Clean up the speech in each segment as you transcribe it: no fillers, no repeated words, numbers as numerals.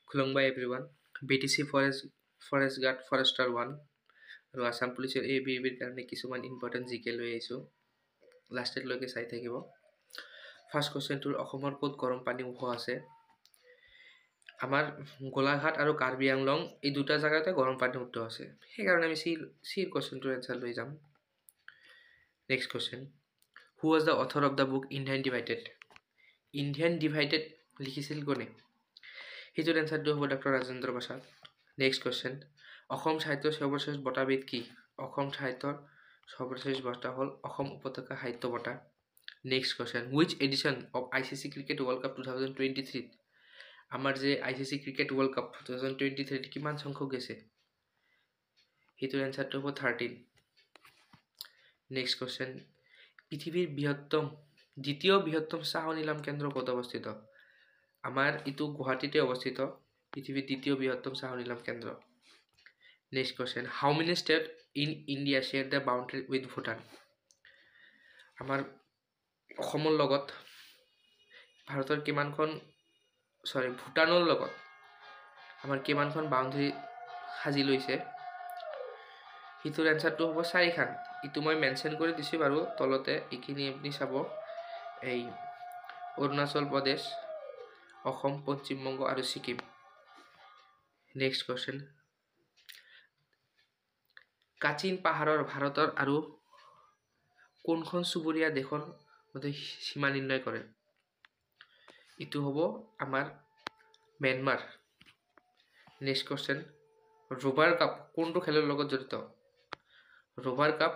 Khulungbai everyone. BTC Forest Guard Forester 1 আৰু আসাম পুলিচৰ ABBৰ কাৰণে কিছুমান ইম্পৰ্টেণ্ট জিকে লৈ আহিছোঁ লাষ্টেটলৈকে চাই থাকিব ফাৰ্ষ্ট কোৱেশ্চনটোৰ অসমৰ ক'ত গৰম পানী উৎস আছে আমাৰ গোলাঘাট আৰু কাৰ্বি আংলং এই দুটা জায়গাতে গৰম পানী উৎস আছে সেইকাৰণে আমি সি কোৱেশ্চনটোৰ এনসাৰ লৈ যাম next question who was the author of the book Indian divided লিখিছিল কোনে হিজুৰ এনসাৰটো হ'ব doctor Rajendra Prasad next question Assam সাহিত্য সৰ্বশ্ৰেষ্ঠ বঁটাবিধ কি অসম সাহিত্যৰ সৰ্বশ্ৰেষ্ঠ বঁটা হ'ল Assam Upatyaka Sahitya Bota next question which edition of ICC cricket world cup 2023 আমাৰ যে ICC ক্ৰিকেট ৱৰ্ল্ড কাপ 2023 কিমান সংখ্যক গৈছে হিজুৰ এনসাৰটো হ'ব 13 নেক্সট কোৱেশ্চন পৃথিৱীৰ দ্বিতীয় বৃহত্তম চাহ নিলাম কেন্দ্ৰ ক'ত অৱস্থিত আমাৰ ইটো গুৱাহাটীতে অৱস্থিত পৃথিৱীৰ দ্বিতীয় বৃহত্তম চাহ নিলাম কেন্দ্ৰ next question how many state in India share the boundary with Bhutan আমাৰ অসমৰ লগত ভাৰতৰ ভুটানৰ লগত আমাৰ কিমানখন বাউণ্ডাৰী সাজি লৈছে হিটোৰ এনসাৰটো হ'ব 4খন ইটো মই মেনশন কৰি দিছো বাৰু তলতে এইখিনি আপুনি চাব এই অৰুণাচল প্ৰদেশ অসম পশ্চিম বংগ আৰু সিকিম নেক্সট কোৱেশ্চন কাচিন পাহাৰৰ ভাৰতৰ আৰু কোনখন চুবুৰীয়া দেশৰ মধ্যে সীমা নিৰ্ণয় কৰে ইটো হ'ব আমাৰ Myanmar next question rubber cup কোনটো খেলৰ লগত জড়িত ৰবাৰ কাপ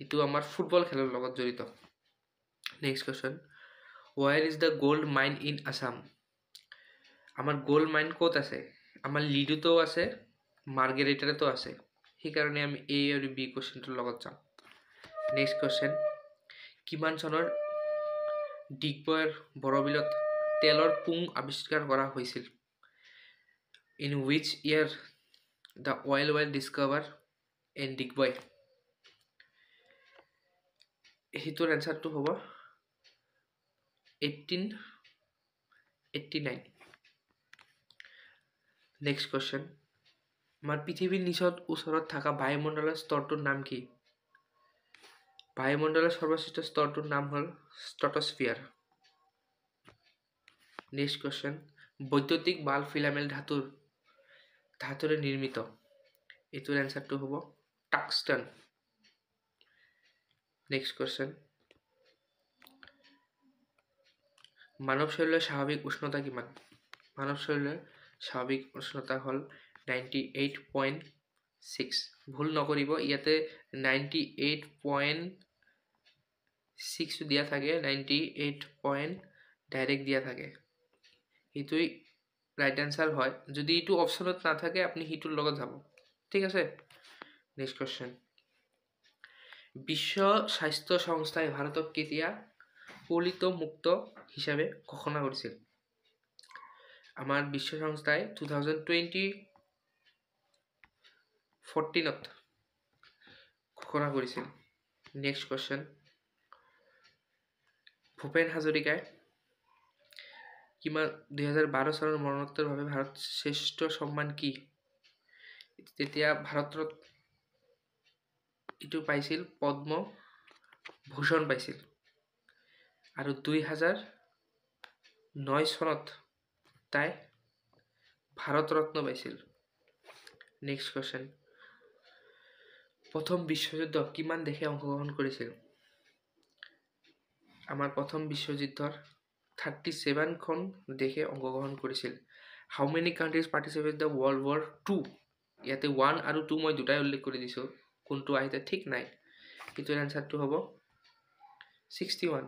ইটো আমাৰ ফুটবল খেলৰ লগত জড়িত next question where is the gold mine in Assam আমাৰ গোল্ড মাইন ক'ত আছে আমাৰ লিডুতো আছে মাৰ্গেৰিটাতো আছে সেইকাৰণে আমি A আৰু B কোৱেশ্চনটোৰ লগত যাম নেক্সট কোৱেশ্চন কিমান চনৰ ডিগবয়ৰ বৰবিলত তেলৰ পুং আৱিষ্কাৰ কৰা হৈছিল in which year the oil well discovered in Digboy হিটোৰ এনসাৰটো হ'ব 1889 নেক্সট কোৱেশ্চন আমাৰ পৃথিৱীৰ নিচত ওচৰত থকা বায়ুমণ্ডলৰ স্তৰটোৰ নাম কি বায়ুমণ্ডলৰ সৰ্বশ্ৰেষ্ঠ স্তৰটোৰ নাম হ'ল ষ্ট্ৰাটোস্ফিয়াৰ নেক্সট কোৱেশ্চন বৈদ্যুতিক বাল্ব ফিলামেন্ট ধাতুৰে নিৰ্মিত এটোৰ এনসাৰটো হ'ব টাংস্টন নেক্সট কোৱেশ্চন মানৱ শৰীৰৰ স্বাভাৱিক উষ্ণতা কিমান মানৱ শৰীৰৰ স্বাভাৱিক উষ্ণতা হ'ল 98.6 ভুল নকৰিব ইয়াতে 98.6 দিয়া থাকে 98 ডাইৰেক্ট দিয়া থাকে ইটোই ৰাইট আনসাৰ হয় যদি ইটো অপশনত না থাকে আপনি হিটোৰ লগত যাব ঠিক আছে নেক্সট কোৱেশ্চন বিশ্ব স্বাস্থ্য সংস্থাই ভাৰতক কেতিয়া পলিত মুক্ত হিচাপে ঘোষণা কৰিছিল আমাৰ বিশ্ব সংস্থাই 2014ত ঘোষণা কৰিছিল নেক্সট কোৱেশ্চন ভূপেন হাজৰিকাই কিমান 2012 চনৰ মৰণোত্তৰভাৱে ভাৰত শ্ৰেষ্ঠ সম্মান কি তেতিয়া ভাৰতত ইটো পাইছিল পদ্ম ভূষণ পাইছিল আৰু 2009 চনত তাই ভাৰত ৰত্ন পাইছিল নেক্সট কোৱেশ্চন প্ৰথম বিশ্বযুদ্ধ কিমান দেশে অংশগ্ৰহণ কৰিছিল আমাৰ প্ৰথম বিশ্বযুদ্ধৰ 37 খন দেশে অংশগ্ৰহণ কৰিছিল how many countries participate the world war 2 ইয়াতে 1 আৰু 2 মই দুটাই উল্লেখ কৰি দিছো কোনটো আহিতে ঠিক নাই ইটোৰ এনসাৰটো হ'ব 61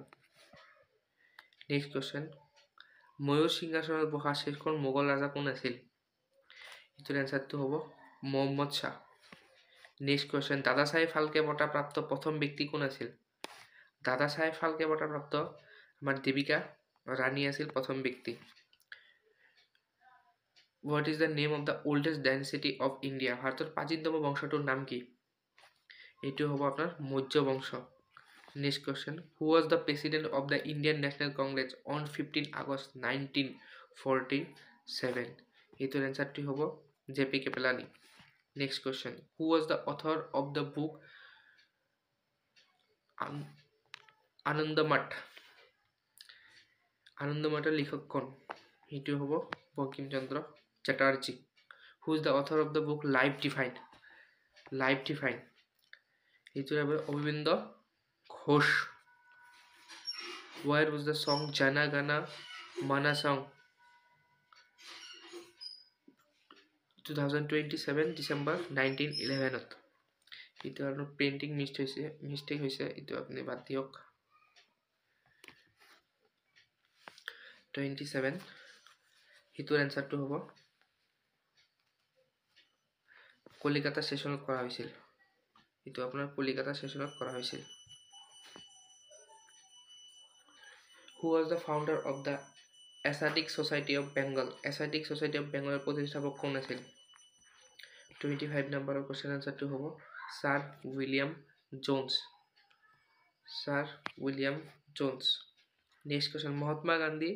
নেক্সট কোৱেশ্চন ময়ূৰ সিংহাসনত বহা শেষখন মোগল ৰাজা কোন আছিল ইটোৰ এনসাৰটো হ'ব মোহাম্মদ শাহ নেক্সট কোৱেশ্চন দাদা সাহেব ফালকে বঁটা প্ৰাপ্ত প্ৰথম ব্যক্তি কোন আছিল দাদা সাহেব ফালকে বঁটা প্ৰাপ্ত আমাৰ দেবিকা ৰাণী আছিল প্ৰথম ব্যক্তি What is the name of the oldest dynasty of India ভাৰতৰ প্ৰাচীনতম বংশটোৰ নাম কি এটো হ'ব আপোনাৰ মৌৰ্য বংশ next question who was the president of the Indian National Congress on 15 August 1947 এইটোৰ এনসাৰটো হ'ব J P. Kripalani. Next question, who was the author of the book Anandamath? আনন্দমঠৰ লিখক কোন? এইটো হ'ব Bankim Chandra Chatterjee. Who is the author of the book life define? Life define এইটোৰ হ'ব Arvind Ghosh. Where was the song Jana Gana Mana song? 2027 December 1911 এইটো আৰু পেইন্টিং মিস্টেক হৈছে এইটো আপুনি বাদ দিয়ক। 27 এইটোৰ এনসাৰটো হ'ব কলিকাতা সেশনত কৰা হৈছিল। এইটো আপোনাৰ কলিকাতা সেশনত কৰা হৈছিল। Who was the founder of the Asiatic Society of Bengal? Asiatic Society of Bengal প্ৰতিষ্ঠাপক কোন আছিল? 25 নম্বৰৰ কোৱেশ্চন আনসাৰটো হ'ব sir William Jones. Sir William Jones. Next question, Mahatma Gandhi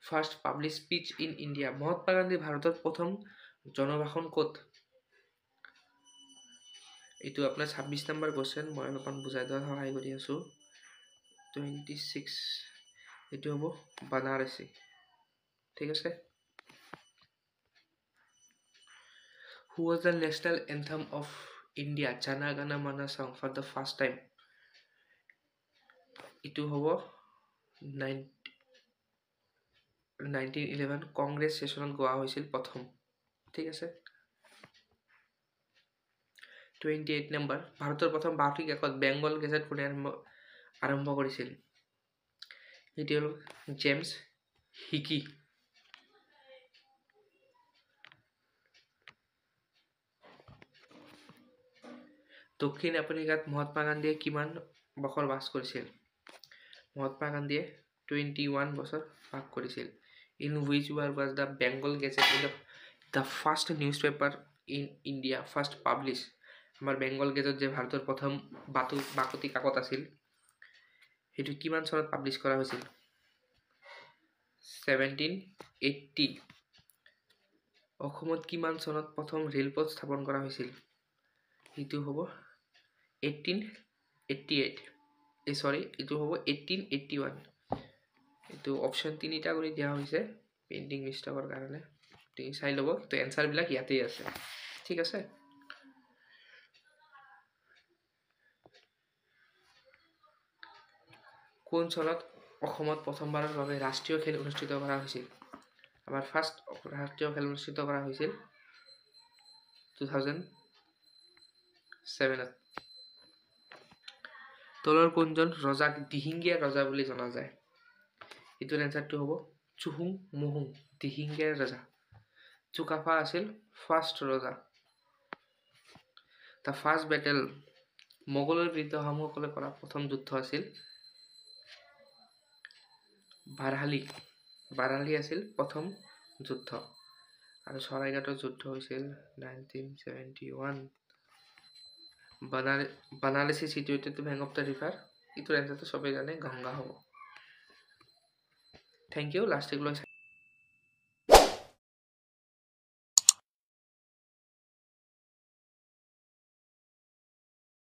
first public speech in India? Mahatma Gandhi ভাৰতৰ প্ৰথম জনভাষণ ক'ত? এইটো আপোনাৰ 26 নম্বৰ কোৱেশ্চন, মই অলপমান বুজাই দিয়াত সহায় কৰি আছো। 26 এইটো হ'ব বানাৰসী। ঠিক আছে। Who was the national anthem of India Jana Gana Mana song for the first time? এইটো হ'ব 1911 কংগ্ৰেছ সেশনত গোৱা হৈছিল প্ৰথম। ঠিক আছে। 28 নম্বৰ, ভাৰতৰ প্ৰথম বাৰ্ষিক কাকত বেংগল গেজেট কোনে আৰম্ভ কৰিছিল? এইটো হ'ল জেমছ হিকি। দক্ষিণ আফ্ৰিকাত মহাত্মা গান্ধীয়ে কিমান বছৰ বাস কৰিছিল? মহাত্মা গান্ধীয়ে 21 বছৰ বাস কৰিছিল। In which year was the Bengal Gazette the first newspaper in India first published? আমাৰ বেংগল গেজেট যে ভাৰতৰ প্ৰথম বাকতি কাকত আছিল, সেইটো কিমান চনত পাবলিছ কৰা হৈছিল? 1780। অসমত কিমান চনত প্ৰথম ৰেলপথ স্থাপন কৰা হৈছিল? এইটো হ'ব 1888। এইটো হ'ব 1881। এইটো অপশ্যন তিনিটা কৰি দিয়া হৈছে পেইন্টিং মিষ্টেকৰ কাৰণে, তুমি চাই ল'ব, তো এনসাৰ বিলাক ইয়াতেই আছে। ঠিক আছে। কোন চনত অসমত প্ৰথমবাৰৰ বাবে ৰাষ্ট্ৰীয় খেল অনুষ্ঠিত কৰা হৈছিল? আমাৰ ফাৰ্ষ্ট ৰাষ্ট্ৰীয় খেল অনুষ্ঠিত কৰা হৈছিল 2007। তলৰ কোনজন ৰজাক দিহিঙ্গীয়া ৰজা বুলি জনা যায়? এইটোৰ এনসাৰটো হ'ব চুহুং মুহুং, দিহিঙ্গীয়া ৰজা। চুকাফা আছিল ফাৰ্ষ্ট ৰজা। দ্য ফাৰ্ষ্ট বেটেল, মোগলৰ বিৰুদ্ধে আহোমসকলে কৰা প্ৰথম যুদ্ধ আছিল বাৰালি আছিল প্ৰথম যুদ্ধ। আৰু চৰাইঘাটৰ যুদ্ধ হৈছিল 1971। Banarasi situated to bank of the river, এইটোৰ এনসাৰটো সবেই জানে গংগা হ'ব। Thank U. লাষ্ট